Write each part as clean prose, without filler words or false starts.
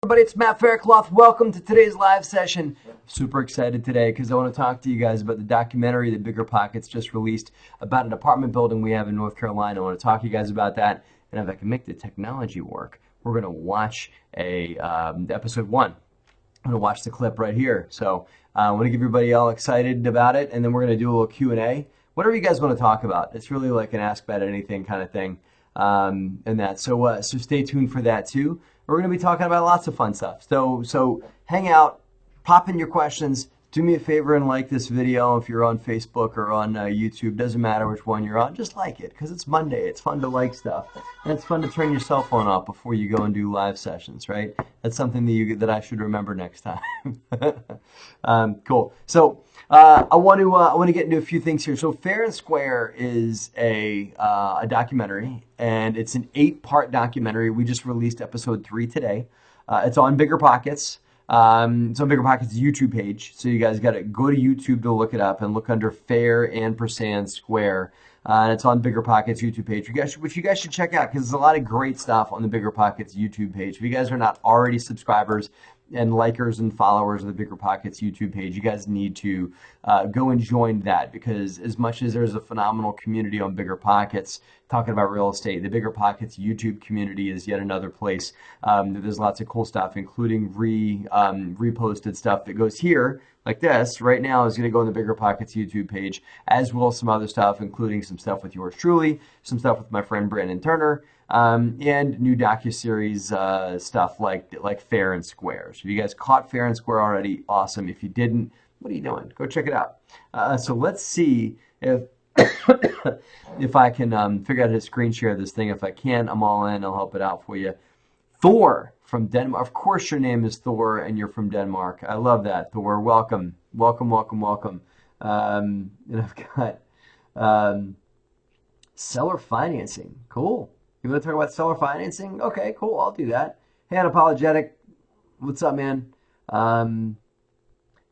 Everybody, it's Matt Faircloth. Welcome to today's live session. Super excited today because I want to talk to you guys about the documentary that BiggerPockets just released about an apartment building we have in North Carolina. I want to talk to you guys about that, and if I can make the technology work, we're going to watch episode 1. I'm going to watch the clip right here. So I want to give everybody all excited about it, and then we're going to do a little Q&A. Whatever you guys want to talk about. It's really like an Ask About Anything kind of thing. And that. So stay tuned for that too. We're going to be talking about lots of fun stuff. So hang out, pop in your questions. Do me a favor and like this video if you're on Facebook or on YouTube. Doesn't matter which one you're on. Just like it because it's Monday. It's fun to like stuff. And it's fun to turn your cell phone off before you go and do live sessions, right? That's something that I should remember next time. Cool. So I want to get into a few things here. So Fair and Square is a documentary, and it's an 8-part documentary. We just released episode 3 today. It's on BiggerPockets. It's on BiggerPockets' YouTube page, so you guys got to go to YouTube to look it up and look under Fair and Square. And it's on BiggerPockets' YouTube page, which you guys should check out because there's a lot of great stuff on the BiggerPockets YouTube page. If you guys are not already subscribers and likers and followers of the BiggerPockets YouTube page, you guys need to go and join that because as much as there's a phenomenal community on BiggerPockets talking about real estate, the BiggerPockets YouTube community is yet another place. There's lots of cool stuff, including reposted stuff that goes here, like this, right now is going to go on the BiggerPockets YouTube page, as well as some other stuff, including some stuff with yours truly, some stuff with my friend Brandon Turner, and new Docu-Series stuff like Fair and Square. So if you guys caught Fair and Square already, awesome. If you didn't, what are you doing? Go check it out. So let's see if if I can figure out how to screen share this thing. If I can, I'm all in. I'll help it out for you. Thor from Denmark. Of course your name is Thor and you're from Denmark. I love that, Thor. Welcome. Welcome, welcome, welcome. And I've got seller financing. Cool. You want to talk about seller financing? Okay, cool. I'll do that. Hey, Unapologetic. What's up, man?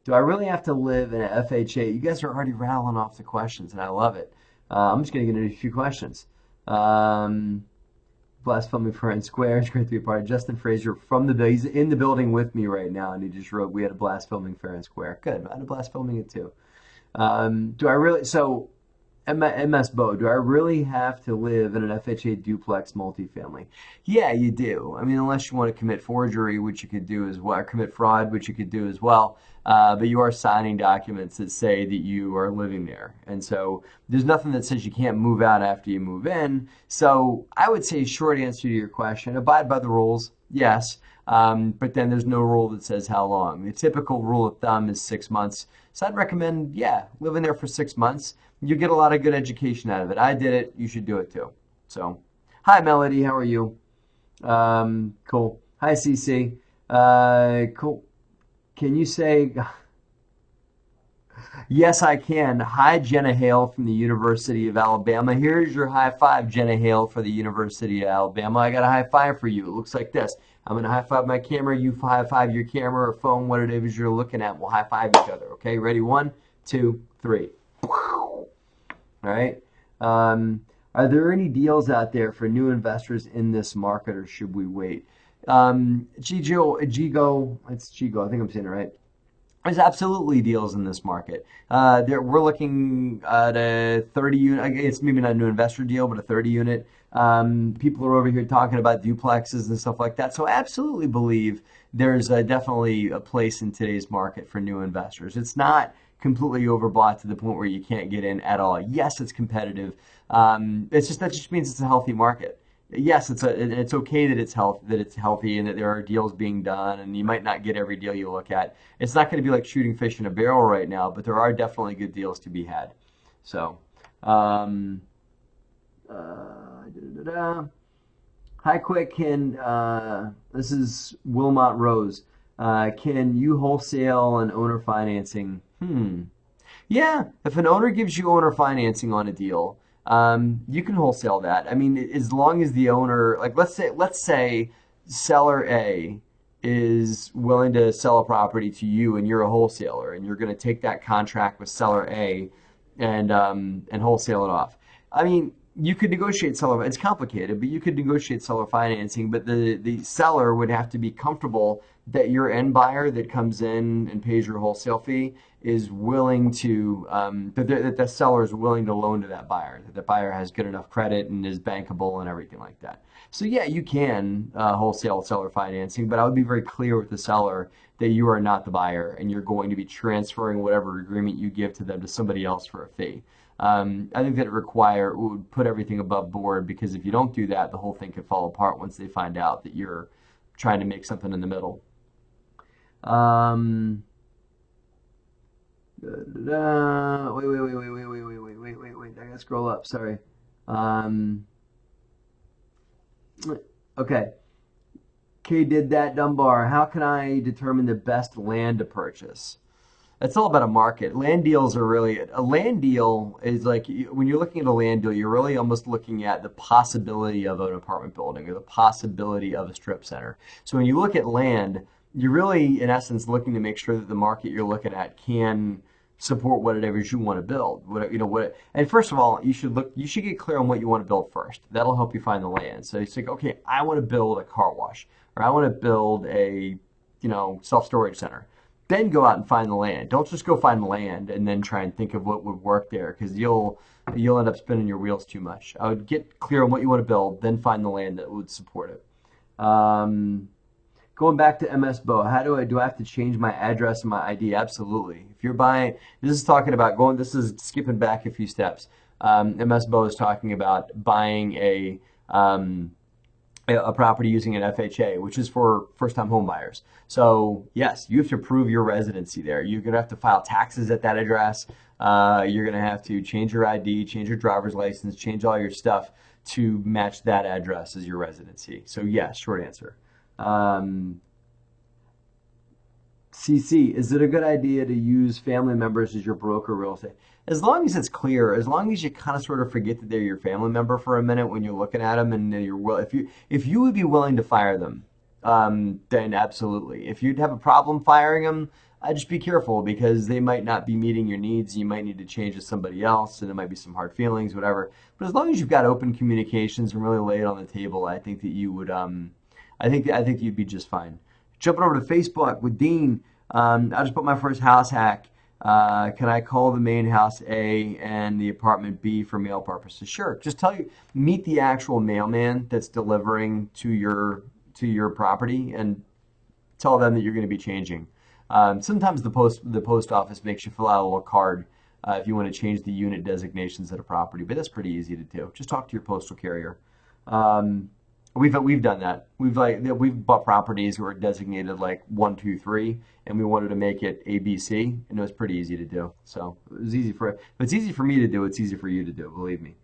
Do I really have to live in an FHA? You guys are already rattling off the questions, and I love it. I'm just going to get into a few questions. Blast Filming Fair and Square. It's great to be a part of. Justin Fraser from he's in the building with me right now, and he just wrote, we had a blast filming Fair and Square. Good. I had a blast filming it too. Do I really, so MS Bo, do I really have to live in an FHA duplex multifamily? Yeah, you do. I mean, unless you want to commit forgery, which you could do as well, or commit fraud, which you could do as well. But you are signing documents that say that you are living there. And so there's nothing that says you can't move out after you move in. So I would say short answer to your question, abide by the rules, yes. But then there's no rule that says how long. The typical rule of thumb is 6 months. So I'd recommend, yeah, living there for 6 months. You get a lot of good education out of it. I did it. You should do it too. So, hi, Melody. How are you? Cool. Hi, CC. Cool. Can you say, yes, I can. Hi, Jenna Hale from the University of Alabama. Here's your high five, Jenna Hale for the University of Alabama. I got a high five for you. It looks like this. I'm going to high five my camera. You high five your camera or phone, what it is you're looking at. We'll high five each other. Okay, ready? 1, 2, 3. All right. Are there any deals out there for new investors in this market, or should we wait? Gigo, it's Gigo, I think I'm saying it right. There's absolutely deals in this market. We're looking at a 30 unit, it's maybe not a new investor deal, but a 30 unit. People are over here talking about duplexes and stuff like that. So I absolutely believe there's definitely a place in today's market for new investors. It's not completely overbought to the point where you can't get in at all. Yes, it's competitive. That just means it's a healthy market. Yes, it's okay that it's healthy and that there are deals being done, and you might not get every deal you look at. It's not going to be like shooting fish in a barrel right now, but there are definitely good deals to be had. So, hi, Quick. This is Wilmot Rose. Can you wholesale and owner financing? Yeah, if an owner gives you owner financing on a deal, you can wholesale that. I mean, as long as the owner, like let's say seller A is willing to sell a property to you and you're a wholesaler and you're going to take that contract with seller A and wholesale it off. I mean, You could negotiate seller. It's complicated, but you could negotiate seller financing. But the seller would have to be comfortable that your end buyer that comes in and pays your wholesale fee is willing to that the seller is willing to loan to that buyer. That the buyer has good enough credit and is bankable and everything like that. So yeah, you can wholesale seller financing, but I would be very clear with the seller that you are not the buyer and you're going to be transferring whatever agreement you give to them to somebody else for a fee. I think that it would put everything above board because if you don't do that, the whole thing could fall apart once they find out that you're trying to make something in the middle. Um, wait. I gotta scroll up. Sorry. Um, okay. Kay did that, Dunbar. How can I determine the best land to purchase? It's all about a market. Land deals are really a land deal is like when you're looking at a land deal, you're really almost looking at the possibility of an apartment building or the possibility of a strip center. So when you look at land, you're really in essence looking to make sure that the market you're looking at can support whatever you want to build. And first of all, you should get clear on what you want to build first. That'll help you find the land. So it's like, okay, I want to build a car wash or I want to build a, self-storage center. Then go out and find the land. Don't just go find the land and then try and think of what would work there because you'll end up spinning your wheels too much. I would get clear on what you want to build, then find the land that would support it. Going back to MS Bo, do I have to change my address and my ID? Absolutely. If you're buying, this is skipping back a few steps. MS Bo is talking about buying a property using an FHA, which is for first-time home buyers. So yes, you have to prove your residency there. You're going to have to file taxes at that address. You're going to have to change your ID, change your driver's license, change all your stuff to match that address as your residency. So yes, short answer. CC, is it a good idea to use family members as your broker real estate? As long as it's clear, as long as you kind of sort of forget that they're your family member for a minute when you're looking at them, and if you would be willing to fire them, then absolutely. If you'd have a problem firing them, I'd just be careful because they might not be meeting your needs. You might need to change to somebody else, and there might be some hard feelings, whatever. But as long as you've got open communications and really lay it on the table, I think that you would. I think you'd be just fine. Jumping over to Facebook with Dean. I just put my first house hack. Can I call the main house A and the apartment B for mail purposes? Sure. Just meet the actual mailman that's delivering to your property and tell them that you're going to be changing. Sometimes the post office makes you fill out a little card if you want to change the unit designations at a property, but that's pretty easy to do. Just talk to your postal carrier. We've done that. We've bought properties who are designated like 1, 2, 3, and we wanted to make it ABC, and it was pretty easy to do. So it was easy if it's easy for me to do, it's easy for you to do. Believe me.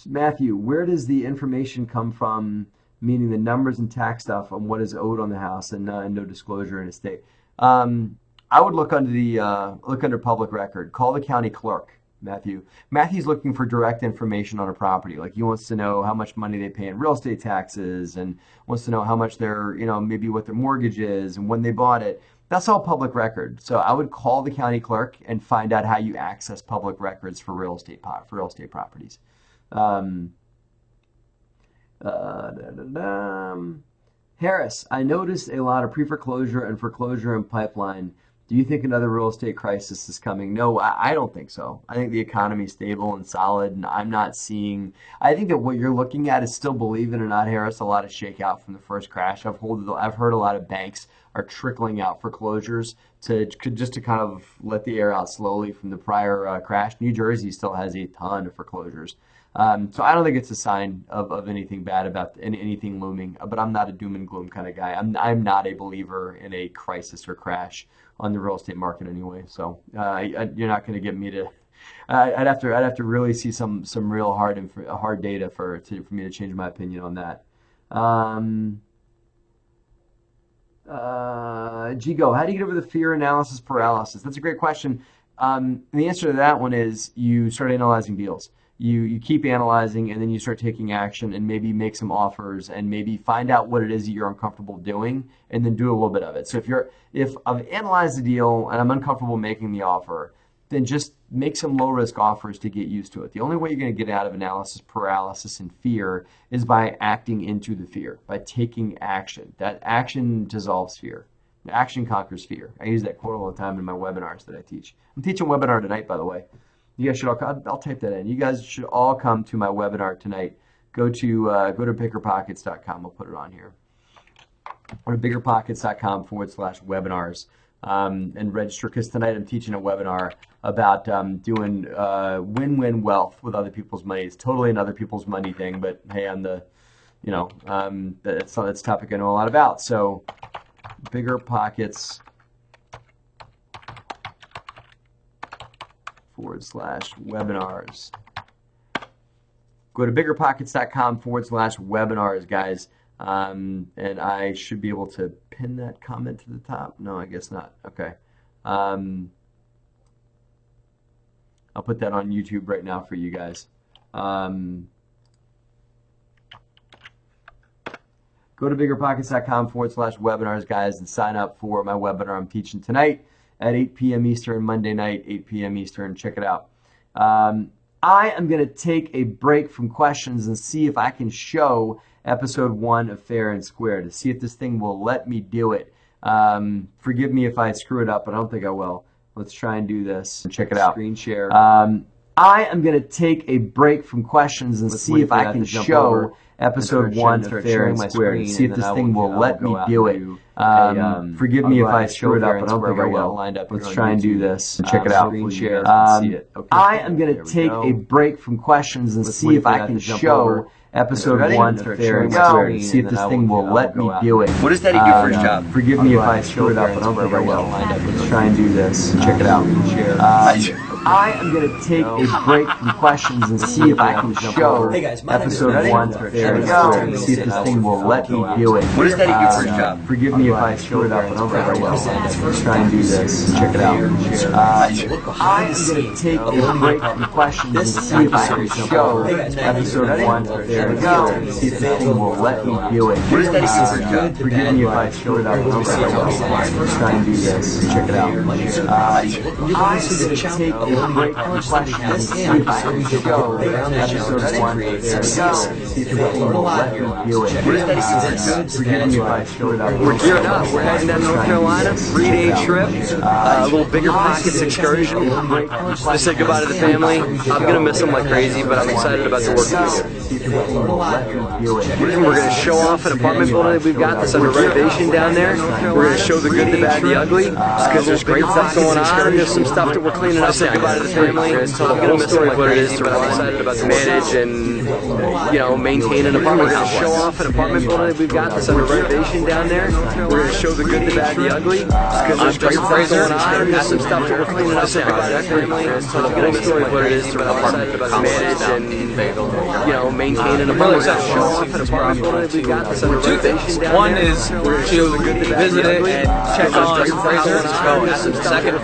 Matthew, where does the information come from? Meaning the numbers and tax stuff on what is owed on the house and no disclosure in estate. I would look under public record. Call the county clerk. Matthew's looking for direct information on a property. Like he wants to know how much money they pay in real estate taxes and wants to know how much maybe what their mortgage is and when they bought it. That's all public record. So I would call the county clerk and find out how you access public records for real estate properties. Harris, I noticed a lot of pre-foreclosure and foreclosure in pipeline. Do you think another real estate crisis is coming? No, I don't think so. I think the economy is stable and solid, and I think that what you're looking at is still, believe it or not, Harris, a lot of shakeout from the first crash. I've heard a lot of banks are trickling out foreclosures to kind of let the air out slowly from the prior crash. New Jersey still has a ton of foreclosures. So I don't think it's a sign of anything bad about anything looming, but I'm not a doom and gloom kind of guy. I'm not a believer in a crisis or crash on the real estate market anyway. So you're not going to get me to. I'd have to really see some real hard data for me to change my opinion on that. Gigo, how do you get over the fear analysis paralysis? That's a great question. The answer to that one is you start analyzing deals. You keep analyzing and then you start taking action and maybe make some offers and maybe find out what it is that you're uncomfortable doing and then do a little bit of it. So if I've analyzed the deal and I'm uncomfortable making the offer, then just make some low-risk offers to get used to it. The only way you're going to get out of analysis paralysis and fear is by acting into the fear, by taking action. That action dissolves fear. Action conquers fear. I use that quote all the time in my webinars that I teach. I'm teaching a webinar tonight, by the way. You guys should all, I'll type that in. You guys should all come to my webinar tonight. Go to BiggerPockets.com. I'll put it on here. Or BiggerPockets.com/webinars. And register, because tonight I'm teaching a webinar about doing win-win wealth with other people's money. It's totally an other people's money thing, but hey, I'm the, that's a topic I know a lot about. So BiggerPockets/webinars. Go to BiggerPockets.com/webinars, guys. And I should be able to pin that comment to the top. No, I guess not. Okay. I'll put that on YouTube right now for you guys. Go to BiggerPockets.com/webinars, guys, and sign up for my webinar I'm teaching tonight at 8 p.m. Eastern, Monday night, 8 p.m. Eastern. Check it out. I am going to take a break from questions and see if I can show episode 1 of Fair and Square to see if this thing will let me do it. Forgive me if I screw it up, but I don't think I will. Let's try and do this. Check it out. Screen share. I am going to take a break from questions and see if I can show episode 1 of Fair and Square to see if this thing will let me do it. Forgive me if I screw it up, but I don't think I will. Let's try and do this. Check it out. Screen share. I am going to take a break from questions and see if I can show episode 1 of Fair and Square to see if this thing will let me do it. What does Daddy do for his job? Forgive me if I screw it up, but I don't think I will. Let's try and do this. Check it out. I am going to take a break from questions and see if I can show episode 1 of Fair and Square to see if this thing will let me do it. What does Daddy do for his job? Forgive me if I screw it up, but I don't think I will. Let's try and do this. Check it out. I am going to take a break from questions and see if I can show episode 1 of Fair and Square to see if this thing will let me do it. What does Daddy do for his job? Forgive me if I screw it up, but I don't think I will. Let's try and do this. Check it out. I am going to take a break from questions and see if I can show episode 1 of Fair and Square to see if this thing will let me do it. What does Daddy do for his job? Forgive me if I screw it up. We're gearing up. We're heading down to North Carolina. 3-day trip. A little BiggerPockets excursion. To say goodbye to the family. I'm going to miss them like crazy, but I'm excited about the work together. We're going to show off an apartment building that we've got that's under renovation down there. We're going to show the good, the bad, the ugly, because there's great stuff going on. There's some stuff that we're cleaning up. Say goodbye to the family. I'm going to miss them like what it is to run, excited about to manage and maintain an apartment complex. Show off an apartment building that we've got that's under renovation down there. We're going to show the good, the bad, the ugly, because there's great stuff going on. There's some stuff that we're cleaning up. Say goodbye to the family. I'm going to miss them like what it is to run, excited about to manage and maintain an apartment complex. Show off an apartment building that we've got that's under renovation down there. One is to visit it and check on how it's going. Second,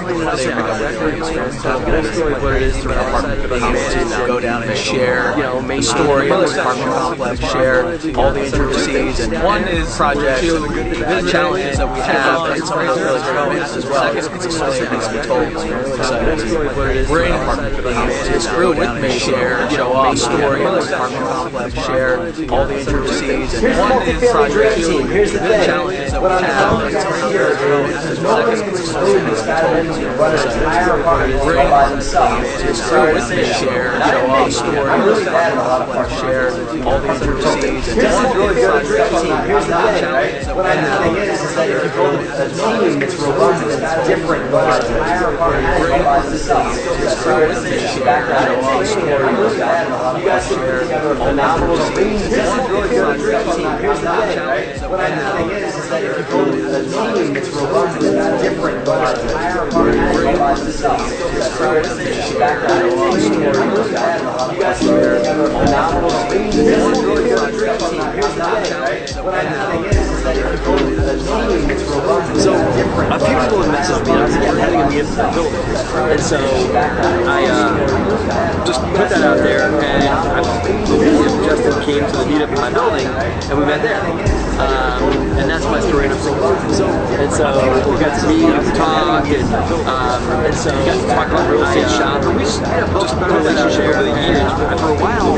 what it is to run an apartment complex. Go down and share the story of the apartment complex, share all the intricacies, and one is project challenges that we have, and some of those really challenges as well. It's exciting to be told. We're in this group with me, share all the story of the apartment complex, share all the intricacies, and one is project challenges that we have, and some of those really challenges as well. It's exciting to be told. We're in this group with me, share all the story of the apartment complex, share all the intricacies, and one is project challenges that we have. And the thing is that if you build a team that's robust, that's different, but our entire apartment realizes itself. So it's background, you guys should put together a phenomenal team. This is really good. Here's the thing, right? And the thing is that if you build a team that's robust, that's different, but our entire apartment realizes itself. So it's background, you guys should put together a phenomenal team. This is really good. Here's the thing, right? And the thing is that if you build a team that's robust, So a few people have messaged me and I said we're heading in the inside building. And so I just put that out there, and Justin came to the meetup in my building and we met there. And that's my story in a profile. And So we got to meet, talk, and so we got to talk about real estate shop. And we just built a relationship over the years. But for a while,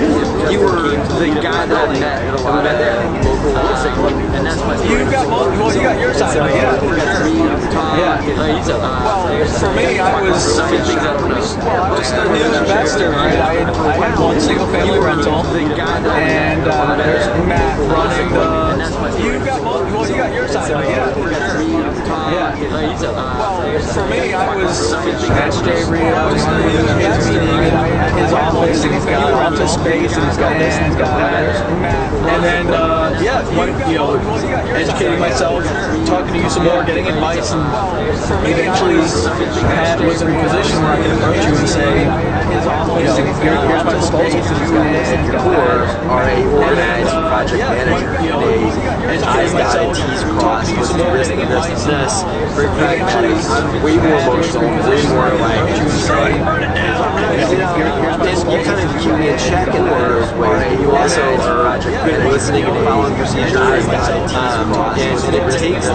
you were the guy that I met at a lot of local real estate club, and that's my. You got both. Well, you got your side. Yeah, for sure. Yeah. Well, for me, I was just a new investor. Right? I had one single family rental, and there's Matt running the. You got both. Well, you got your side. Yeah, for sure. Yeah. Well, for me, I was at Avery. I was meeting at his office, and he's got office space, and he's got this, and he's got that. And then, educating myself, talking to you some more, getting advice, and eventually was in a position where I can approach you and say, here's my proposal. And your core are a organized project manager, and I's dotted, T's crossed, let's do this, very pragmatic, way more emotional, way more like, you kind of keep me in check in those ways, but you also are good listening and following procedures, and it takes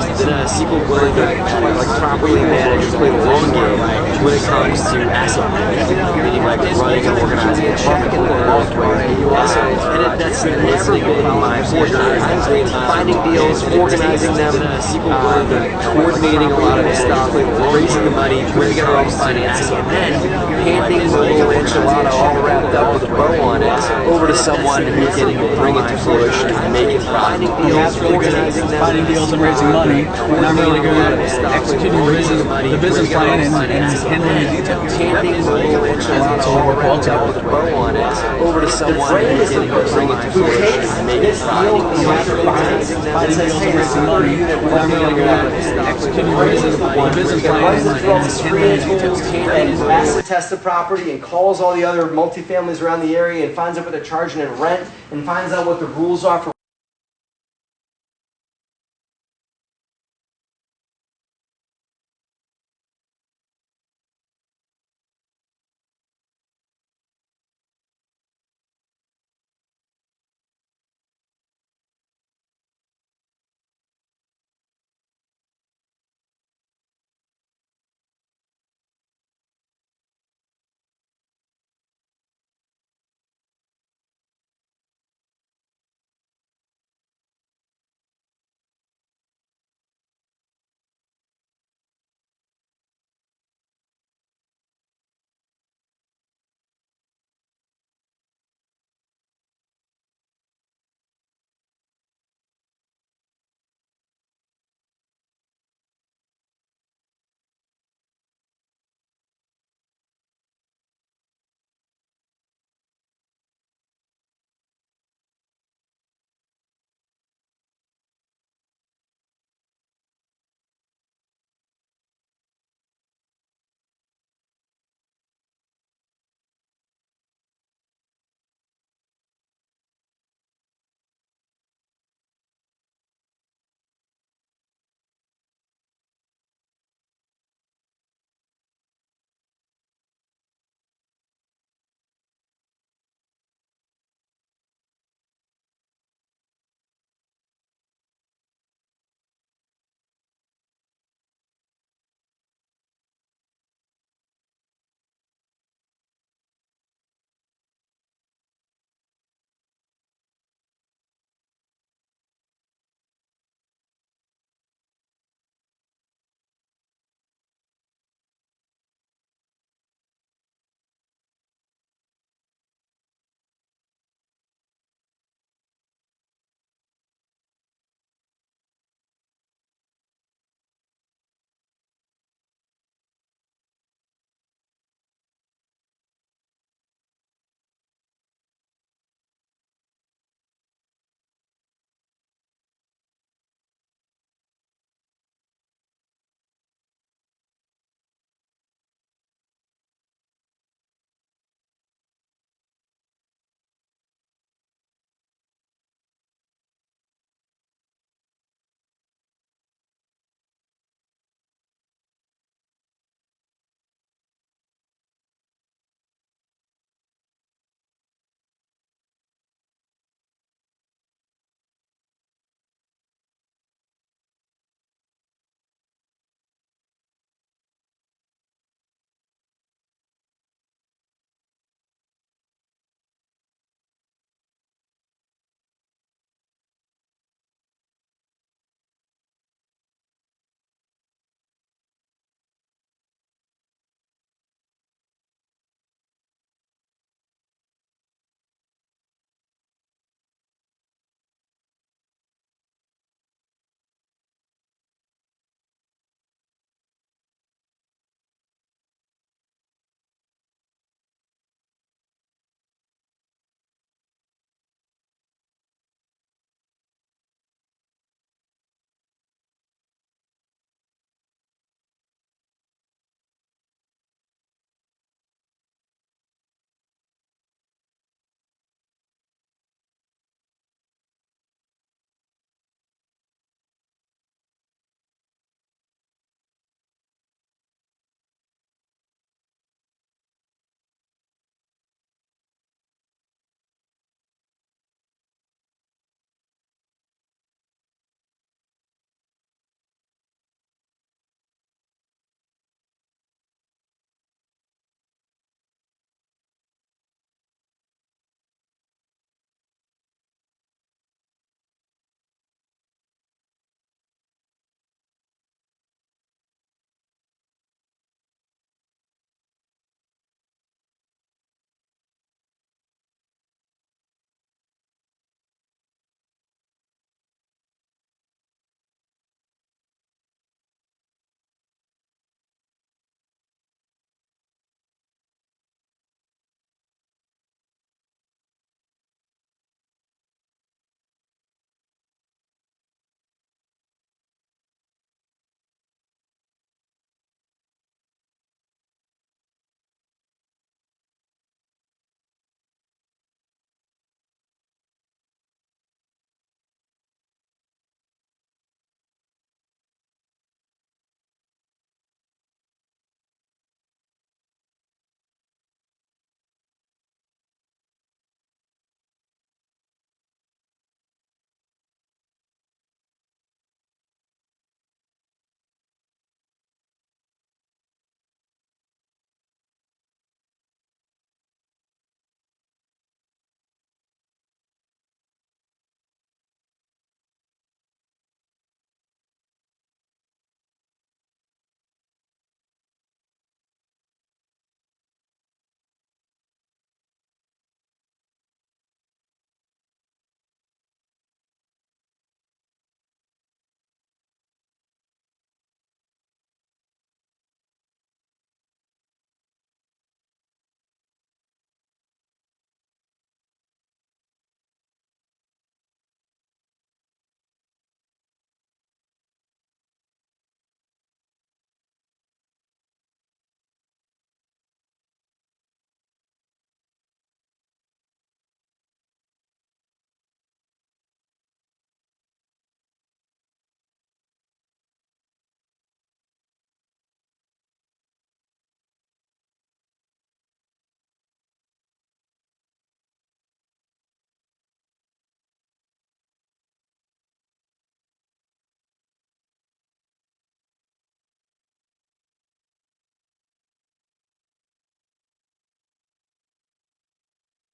people willing to properly manage and play the long game when it comes to asset management, meaning like running and organizing a check in the long way. And that's never been my forte. Finding deals, organizing them, coordinating a lot of the stuff, raising the money, putting together all the financing, and then handing the little enchilada all wrapped up with a bow on it over to someone who can bring it to fruition and make it finding deals, organizing them, finding deals and raising money, and I'm really good at executing the business plan and handling the details. Handing the little enchilada all wrapped up with a bow on it over to someone who can bring it to fruition and make it finding deals and raising money, and I'm really good at executing the business plan and handling the details. And acid tests the property and calls all the other multifamilies around the area and finds out what they're charging in rent and finds out what the rules are for